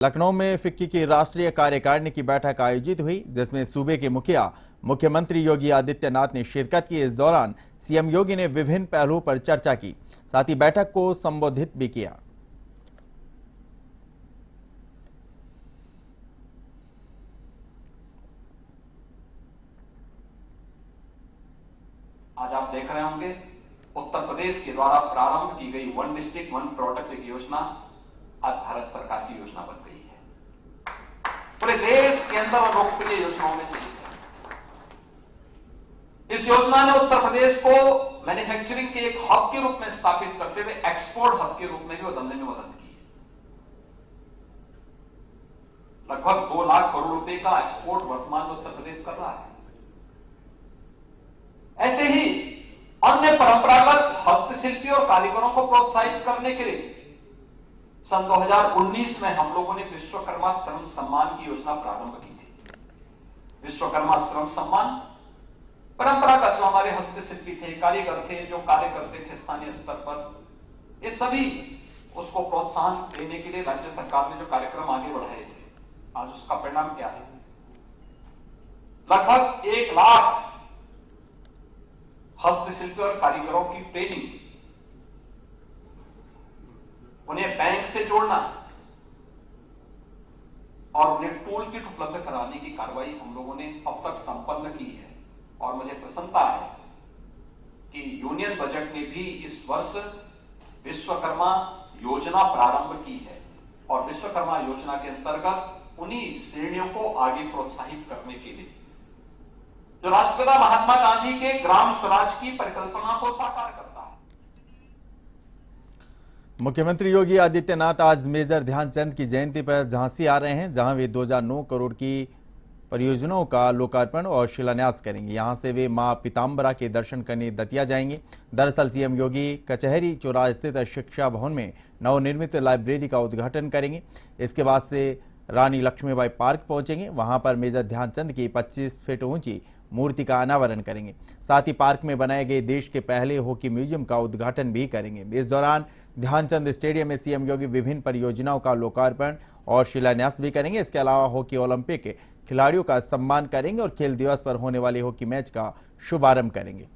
लखनऊ में फिक्की की राष्ट्रीय कार्यकारिणी की बैठक आयोजित हुई, जिसमें सूबे के मुखिया मुख्यमंत्री योगी आदित्यनाथ ने शिरकत की। इस दौरान सीएम योगी ने विभिन्न पहलुओं पर चर्चा की, साथ ही बैठक को संबोधित भी किया। आज आप देख रहे होंगे उत्तर प्रदेश के द्वारा प्रारंभ की गई वन डिस्ट्रिक्ट वन प्रोडक्ट योजना आज भारत सरकार की योजना बन गई है। पूरे देश के अंदर लोकप्रिय योजनाओं में से एक है। इस योजना ने उत्तर प्रदेश को मैन्युफैक्चरिंग के एक हब के रूप में स्थापित करते हुए एक्सपोर्ट हब के रूप में भी बदलने में मदद की है। लगभग 2 लाख करोड़ रुपए का एक्सपोर्ट वर्तमान में उत्तर प्रदेश कर रहा है। ऐसे ही अन्य परंपरागत हस्तशिल्पी और कारीगरों को प्रोत्साहित करने के लिए सन 2019 में हम लोगों ने विश्वकर्मा श्रम सम्मान की योजना प्रारंभ की थी। विश्वकर्मा श्रम सम्मान परंपरागत जो हमारे हस्तशिल्पी थे, कारीगर थे, जो कार्य करते थे स्थानीय स्तर पर, ये सभी उसको प्रोत्साहन देने के लिए राज्य सरकार ने जो कार्यक्रम आगे बढ़ाए थे, आज उसका परिणाम क्या है? लगभग 1 लाख हस्तशिल्पी और कारीगरों की ट्रेनिंग, उन्हें बैंक से जोड़ना और उन्हें टूल किट उपलब्ध कराने की कार्रवाई हम लोगों ने अब तक संपन्न की है। और मुझे प्रसन्नता है कि यूनियन बजट ने भी इस वर्ष विश्वकर्मा योजना प्रारंभ की है और विश्वकर्मा योजना के अंतर्गत उन्हीं श्रेणियों को आगे प्रोत्साहित करने के लिए जो राष्ट्रपिता महात्मा गांधी के ग्राम स्वराज की परिकल्पना को साकार करता है। मुख्यमंत्री योगी आदित्यनाथ आज मेजर ध्यानचंद की जयंती पर झांसी आ रहे हैं, जहां वे 2009 करोड़ की परियोजनाओं का लोकार्पण और शिलान्यास करेंगे। यहां से वे मां पीताम्बरा के दर्शन करने दतिया जाएंगे। दरअसल सीएम योगी कचहरी चौराहा स्थित शिक्षा भवन में नवनिर्मित लाइब्रेरी का उद्घाटन करेंगे। इसके बाद से रानी लक्ष्मीबाई पार्क पहुंचेंगे। वहां पर मेजर ध्यानचंद की 25 फीट ऊंची मूर्ति का अनावरण करेंगे। साथ ही पार्क में बनाए गए देश के पहले हॉकी म्यूजियम का उद्घाटन भी करेंगे। इस दौरान ध्यानचंद स्टेडियम में सीएम योगी विभिन्न परियोजनाओं का लोकार्पण और शिलान्यास भी करेंगे। इसके अलावा हॉकी ओलंपिक के खिलाड़ियों का सम्मान करेंगे और खेल दिवस पर होने वाले हॉकी मैच का शुभारंभ करेंगे।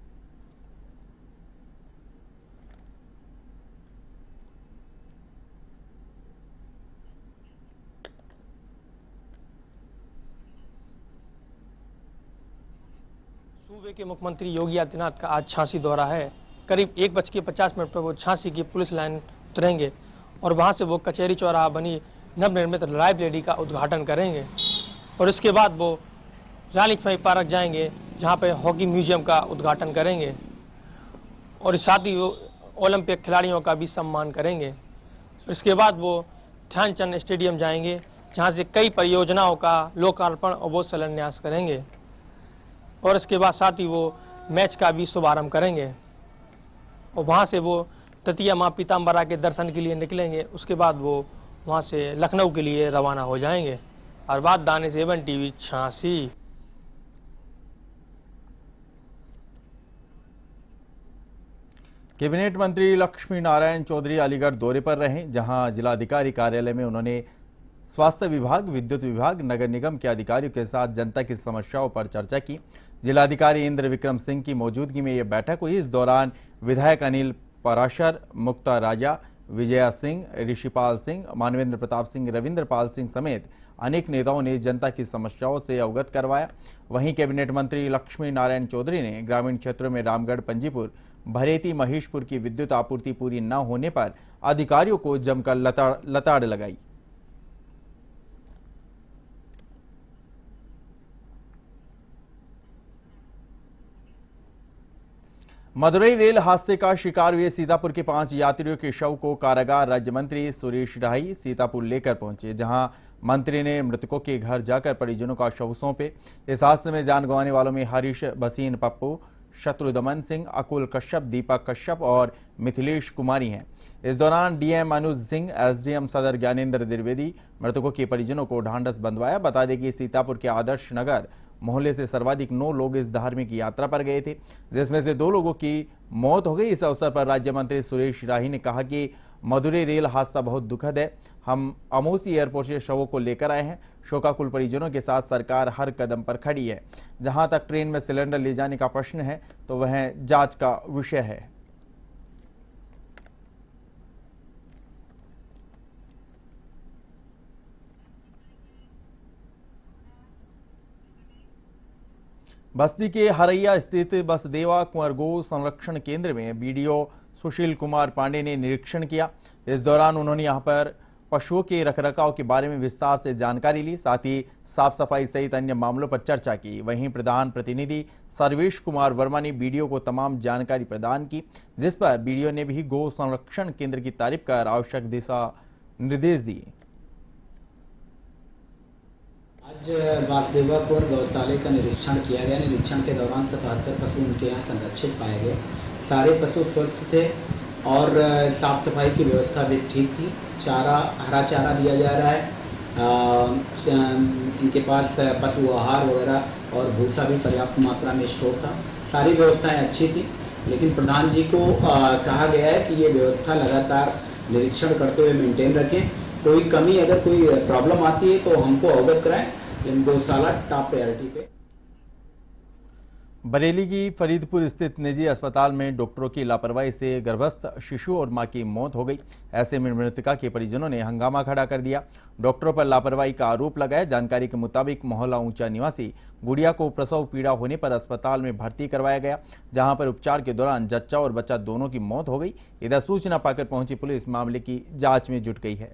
सूबे के मुख्यमंत्री योगी आदित्यनाथ का आज झांसी दौरा है। करीब 1:50 पर वो झांसी की पुलिस लाइन उतरेंगे और वहां से वो कचहरी चौराहा बनी नवनिर्मित लाइब्रेरी का उद्घाटन करेंगे और इसके बाद वो रानी लक्ष्मीबाई पार्क जाएंगे, जहां पे हॉकी म्यूजियम का उद्घाटन करेंगे और साथ ही वो ओलंपिक खिलाड़ियों का भी सम्मान करेंगे। इसके बाद वो ध्यानचंद स्टेडियम जाएंगे, जहाँ से कई परियोजनाओं का लोकार्पण और वो शिलान्यास करेंगे और इसके बाद साथ ही वो मैच का भी शुभारंभ करेंगे और वहाँ से वो दतिया माँ पीताम्बरा के दर्शन के लिए निकलेंगे। उसके बाद वो वहाँ से लखनऊ के लिए रवाना हो जाएंगे। और बात दानिश एवन टीवी झांसी। कैबिनेट मंत्री लक्ष्मी नारायण चौधरी अलीगढ़ दौरे पर रहे, जहां जिलाधिकारी कार्यालय में उन्होंने स्वास्थ्य विभाग, विद्युत विभाग, नगर निगम के अधिकारियों के साथ जनता की समस्याओं पर चर्चा की। जिलाधिकारी इंद्र विक्रम सिंह की मौजूदगी में यह बैठक हुई। इस दौरान विधायक अनिल पराशर, मुक्ता राजा, विजया सिंह, ऋषिपाल सिंह, मानवेंद्र प्रताप सिंह, रविंद्र पाल सिंह समेत अनेक नेताओं ने जनता की समस्याओं से अवगत करवाया। वहीं कैबिनेट मंत्री लक्ष्मी नारायण चौधरी ने ग्रामीण क्षेत्रों में रामगढ़, पंजीपुर, भरेती, महेशपुर की विद्युत आपूर्ति पूरी न होने पर अधिकारियों को जमकर लताड़ लगाई। मदुरई रेल हादसे का शिकार हुए सीतापुर के 5 यात्रियों के शव को कारागार राज्य मंत्री सुरेश राही सीतापुर लेकर पहुंचे, जहां मंत्री ने मृतकों के घर जाकर परिजनों का शव सौंपे। इस हादसे में जान गंवाने वालों में हरीश भसीन पप्पू, शत्रुदमन सिंह, अकुल कश्यप, दीपक कश्यप और मिथिलेश कुमारी हैं। इस दौरान डीएम अनुज सिंह, एसडीएम सदर ज्ञानेंद्र द्विवेदी मृतकों के परिजनों को ढांढस बंधवाया। बता दें कि सीतापुर के आदर्श नगर मोहल्ले से सर्वाधिक 9 लोग इस धार्मिक यात्रा पर गए थे, जिसमें से 2 लोगों की मौत हो गई। इस अवसर पर राज्य मंत्री सुरेश राही ने कहा कि मदुरै रेल हादसा बहुत दुखद है। हम अमोसी एयरपोर्ट से शवों को लेकर आए हैं। शोकाकुल परिजनों के साथ सरकार हर कदम पर खड़ी है। जहां तक ट्रेन में सिलेंडर ले जाने का प्रश्न है तो वह जांच का विषय है। बस्ती के हरैया स्थित बसदेवा कुंवर गो संरक्षण केंद्र में बीडीओ सुशील कुमार पांडे ने निरीक्षण किया। इस दौरान उन्होंने यहां पर पशुओं के रखरखाव के बारे में विस्तार से जानकारी ली, साथ ही साफ सफाई सहित अन्य मामलों पर चर्चा की। वहीं प्रधान प्रतिनिधि सर्वेश कुमार वर्मा ने बीडीओ को तमाम जानकारी प्रदान की, जिस पर बीडीओ ने भी गो संरक्षण केंद्र की तारीफ कर आवश्यक दिशा निर्देश दिए। आज वासुदेवा कुंवर गौशाला का निरीक्षण किया गया। निरीक्षण के दौरान 77 पशु उनके यहाँ संरक्षित पाए गए। सारे पशु स्वस्थ थे और साफ सफाई की व्यवस्था भी ठीक थी। चारा, हरा चारा दिया जा रहा है। इनके पास पशु आहार वगैरह और भूसा भी पर्याप्त मात्रा में स्टोर था। सारी व्यवस्थाएं अच्छी थी, लेकिन प्रधान जी को कहा गया है कि ये व्यवस्था लगातार निरीक्षण करते हुए मेंटेन रखें। कोई कमी, अगर कोई प्रॉब्लम आती है तो हमको अवगत कराएं। लेकिन गौशाला टॉप प्रायोरिटी पे। बरेली की फरीदपुर स्थित निजी अस्पताल में डॉक्टरों की लापरवाही से गर्भस्थ शिशु और मां की मौत हो गई। ऐसे में मृतका के परिजनों ने हंगामा खड़ा कर दिया, डॉक्टरों पर लापरवाही का आरोप लगाया। जानकारी के मुताबिक मोहल्ला ऊंचा निवासी गुड़िया को प्रसव पीड़ा होने पर अस्पताल में भर्ती करवाया गया, जहां पर उपचार के दौरान जच्चा और बच्चा दोनों की मौत हो गई। इधर सूचना पाकर पहुंची पुलिस मामले की जांच में जुट गई है।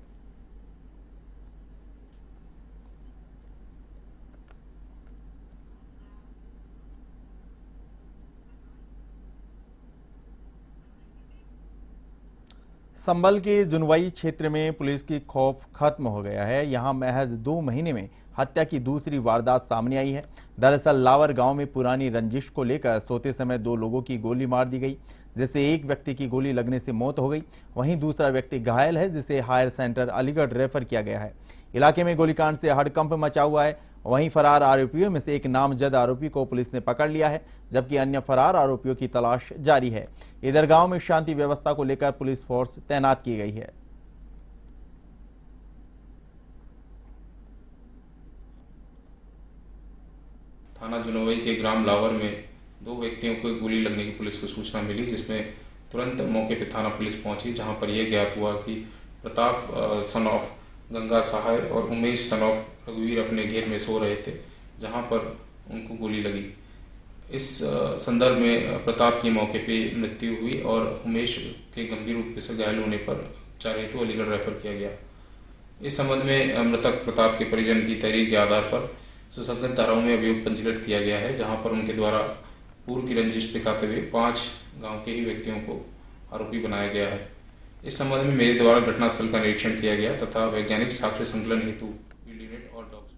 संभल के जुनवाई क्षेत्र में पुलिस की खौफ खत्म हो गया है। यहां महज 2 महीने में हत्या की दूसरी वारदात सामने आई है। दरअसल लावर गांव में पुरानी रंजिश को लेकर सोते समय 2 लोगों की गोली मार दी गई, जिससे एक व्यक्ति की गोली लगने से मौत हो गई। वहीं दूसरा व्यक्ति घायल है, जिसे हायर सेंटर अलीगढ़ रेफर किया गया है। इलाके में गोलीकांड से हड़कंप मचा हुआ है। वहीं फरार आरोपियों में से एक नामजद आरोपी को पुलिस ने पकड़ लिया है, जबकि अन्य फरार आरोपियों की तलाश जारी है। इधर गांव में शांति व्यवस्था को लेकर पुलिस फोर्स तैनात की गई है। थाना जुनवाई के ग्राम लावर में 2 व्यक्तियों को गोली लगने की पुलिस को सूचना मिली, जिसमें तुरंत मौके पर थाना पुलिस पहुंची, जहां पर यह ज्ञात हुआ कि प्रताप सन ऑफ गंगा सहाय और उमेश सन ऑफ रघुवीर अपने घेर में सो रहे थे, जहां पर उनको गोली लगी। इस संदर्भ में प्रताप की मौके पे मृत्यु हुई और उमेश के गंभीर रूप से घायल होने पर उपचार हेतु अलीगढ़ रेफर किया गया। इस संबंध में मृतक प्रताप के परिजन की तहरीर के आधार पर सुसंगत धाराओं में अभियोग पंजीकृत किया गया है, जहां पर उनके द्वारा पूर्व की रंजिश दिखाते हुए 5 गाँव के ही व्यक्तियों को आरोपी बनाया गया है। इस संबंध में मेरे द्वारा घटनास्थल का निरीक्षण किया गया तथा वैज्ञानिक साक्ष्य संकलन हेतु फील्ड यूनिट और डॉग्स।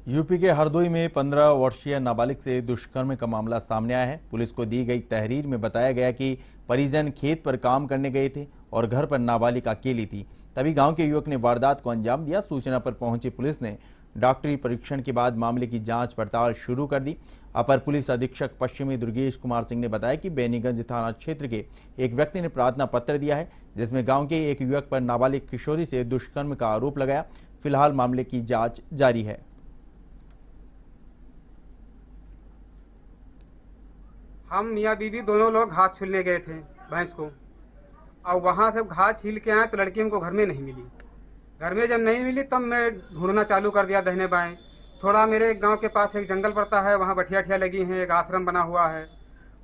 यूपी के हरदोई में 15 वर्षीय नाबालिग से दुष्कर्म का मामला सामने आया है। पुलिस को दी गई तहरीर में बताया गया कि परिजन खेत पर काम करने गए थे और घर पर नाबालिग अकेली थी। तभी गांव के युवक ने वारदात को अंजाम दिया। सूचना पर पहुंची पुलिस ने डॉक्टरी परीक्षण के बाद मामले की जांच पड़ताल शुरू कर दी। अपर पुलिस अधीक्षक पश्चिमी दुर्गेश कुमार सिंह ने बताया कि बेनीगंज थाना क्षेत्र के एक व्यक्ति ने प्रार्थना पत्र दिया है, जिसमें गांव के एक युवक पर नाबालिग किशोरी से दुष्कर्म का आरोप लगाया। फिलहाल मामले की जांच जारी है। हम मियाँ बीवी दोनों लोग घास छीलने गए थे भैंस को, और वहाँ से घास छील के आए तो लड़की हमको घर में नहीं मिली। घर में जब नहीं मिली तब मैं ढूंढना चालू कर दिया दहने बाएं। थोड़ा मेरे गांव के पास एक जंगल पड़ता है, वहाँ बठिया ठिया लगी हैं, एक आश्रम बना हुआ है,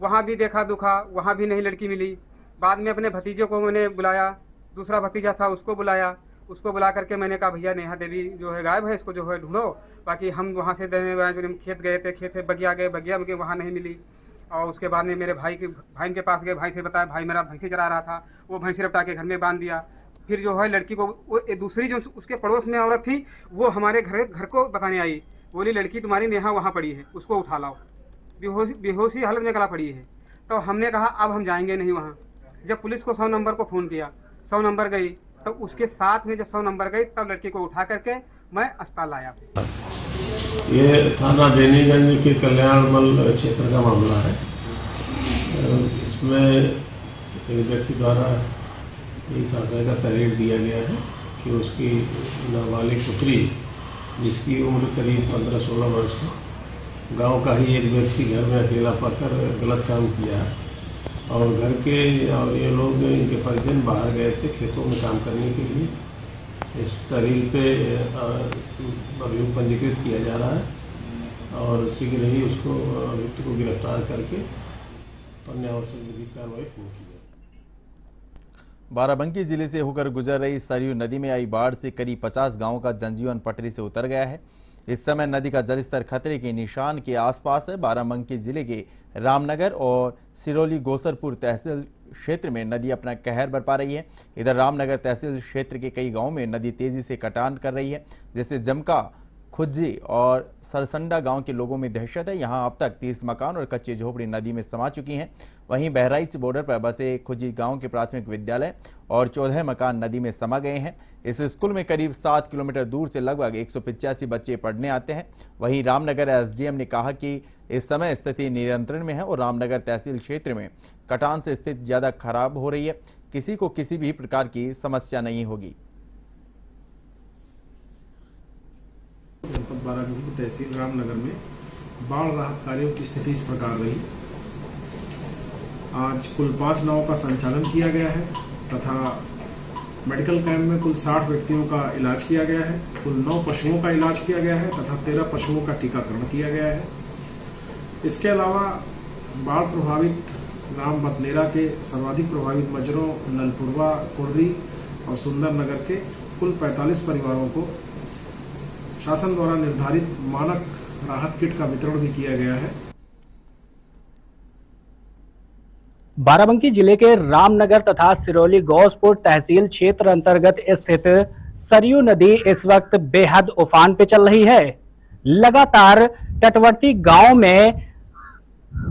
वहाँ भी देखा दुखा, वहाँ भी नहीं लड़की मिली। बाद में अपने भतीजे को मैंने बुलाया, दूसरा भतीजा था उसको बुलाया। उसको बुला करके मैंने कहा भैया नेहा देवी जो है गायब है, इसको जो है ढूंढो। बाकी हम वहाँ से दहने बाएं जो खेत गए थे, खेत से बगिया गए, बगिया में वहाँ नहीं मिली। और उसके बाद में मेरे भाई के पास गए, भाई से बताया, भाई मेरा भैंसे चरा रहा था, वो भैंसे रपटा के घर में बांध दिया। फिर जो है लड़की को वो दूसरी जो उसके पड़ोस में औरत थी वो हमारे घर को बताने आई, बोली लड़की तुम्हारी नेहा वहाँ पड़ी है, उसको उठा लाओ, बेहोशी हालत में गला पड़ी है। तो हमने कहा अब हम जाएंगे नहीं वहाँ। जब पुलिस को 100 नंबर को फ़ोन किया, 100 नंबर गई, तो उसके साथ में जब 100 नंबर गई तब लड़की को उठा करके मैं अस्पताल लाया। ये थाना बेनीगंज के कल्याणमल क्षेत्र का मामला है। इसमें एक व्यक्ति द्वारा इस आशय का तहरीर दिया गया है कि उसकी नाबालिग पुत्री, जिसकी उम्र करीब 15-16 वर्ष है, गांव का ही एक व्यक्ति घर में अकेला पाकर गलत काम किया और घर के और ये लोग इनके परिजन बाहर गए थे खेतों में काम करने के लिए। इस तहरीर पे अभियोग पंजीकृत किया जा रहा है और शीघ्र ही उसको अभियुक्त को गिरफ्तार करके अन्यावश्यक विधिक कार्रवाई पूर्ण की जाए। बाराबंकी जिले से होकर गुजर रही सरयू नदी में आई बाढ़ से करीब 50 गांवों का जनजीवन पटरी से उतर गया है। इस समय नदी का जलस्तर खतरे के निशान के आसपास है। बाराबंकी जिले के रामनगर और सिरोली गोसरपुर तहसील क्षेत्र में नदी अपना कहर बरपा रही है। इधर रामनगर तहसील क्षेत्र के कई गांवों में नदी तेजी से कटान कर रही है, जैसे जमका, खुज्जी और सलसंडा गांव के लोगों में दहशत है। यहां अब तक 30 मकान और कच्ची झोपड़ी नदी में समा चुकी हैं। वहीं बहराइच बॉर्डर पर बसे खुज्जी गांव के प्राथमिक विद्यालय और 14 मकान नदी में समा गए हैं। इस स्कूल में करीब 7 किलोमीटर दूर से लगभग 185 बच्चे पढ़ने आते हैं। वहीं रामनगर एसडीएम ने कहा कि इस समय स्थिति नियंत्रण में है और रामनगर तहसील क्षेत्र में कटान से स्थिति ज्यादा खराब हो रही है। किसी को किसी भी प्रकार की समस्या नहीं होगी। जनपद बाराबंकी तहसील रामनगर में बाढ़ राहत कार्यों की स्थिति इस प्रकार रही। आज कुल 5 नावों का संचालन किया गया है तथा मेडिकल कैंप में कुल 60 व्यक्तियों का इलाज किया गया है। कुल 9 पशुओं का इलाज किया गया है तथा 13 पशुओं का टीकाकरण किया गया है। इसके अलावा बाढ़ प्रभावित ग्राम बतनेरा के सर्वाधिक प्रभावित मजरों नलपुरवा, कुर्री और सुंदरनगर के कुल 45 परिवारों को शासन द्वारा निर्धारित मानक राहत किट का वितरण भी किया गया है। बाराबंकी जिले के रामनगर तथा सिरोली गौसपुर तहसील क्षेत्र अंतर्गत स्थित सरयू नदी इस वक्त बेहद उफान पे चल रही है। लगातार तटवर्ती गांव में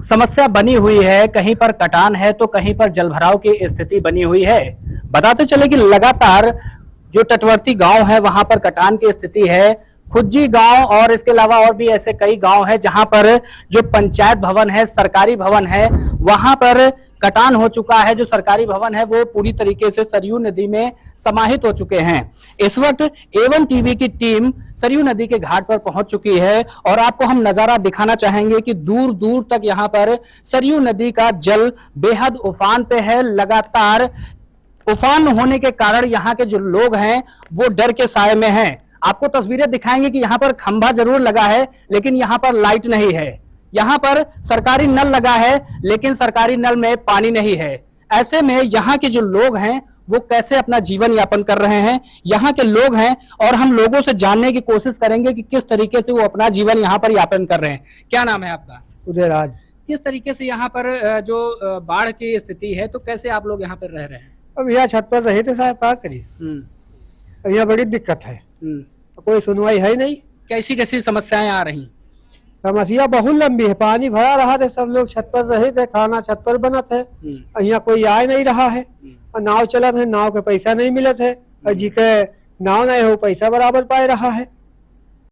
समस्या बनी हुई है, कहीं पर कटान है तो कहीं पर जलभराव की स्थिति बनी हुई है। बताते चले कि लगातार जो तटवर्ती गांव है वहां पर कटान की स्थिति है। खुज्जी गांव और इसके अलावा और भी ऐसे कई गांव हैं जहां पर जो पंचायत भवन है, सरकारी भवन है, वहां पर कटान हो चुका है। जो सरकारी भवन है वो पूरी तरीके से सरयू नदी में समाहित हो चुके हैं। इस वक्त A1 टीवी की टीम सरयू नदी के घाट पर पहुंच चुकी है और आपको हम नजारा दिखाना चाहेंगे कि दूर दूर तक यहां पर सरयू नदी का जल बेहद उफान पे है। लगातार उफान होने के कारण यहाँ के जो लोग हैं वो डर के साए में हैं। आपको तस्वीरें दिखाएंगे कि यहाँ पर खंभा जरूर लगा है लेकिन यहाँ पर लाइट नहीं है। यहाँ पर सरकारी नल लगा है लेकिन सरकारी नल में पानी नहीं है। ऐसे में यहाँ के जो लोग हैं वो कैसे अपना जीवन यापन कर रहे हैं, यहाँ के लोग हैं और हम लोगों से जानने की कोशिश करेंगे कि किस तरीके से वो अपना जीवन यहाँ पर यापन कर रहे हैं। क्या नाम है आपका? उदयराज। किस तरीके से यहाँ पर जो बाढ़ की स्थिति है तो कैसे आप लोग यहाँ पर रह रहे हैं? अब यहाँ छत पर रहे थे साहब, क्या करिए, यहाँ बड़ी दिक्कत है, कोई सुनवाई है नहीं। कैसी कैसी समस्याएं आ रही? समस्या बहुत लंबी है। पानी भरा रहा थे, सब लोग छत पर रहे थे, खाना छत पर बना थे। यहाँ कोई आ नहीं रहा है और नाव चला है, नाव के पैसा नहीं मिले थे और जी के नाव नहीं हो पैसा बराबर पाए रहा है।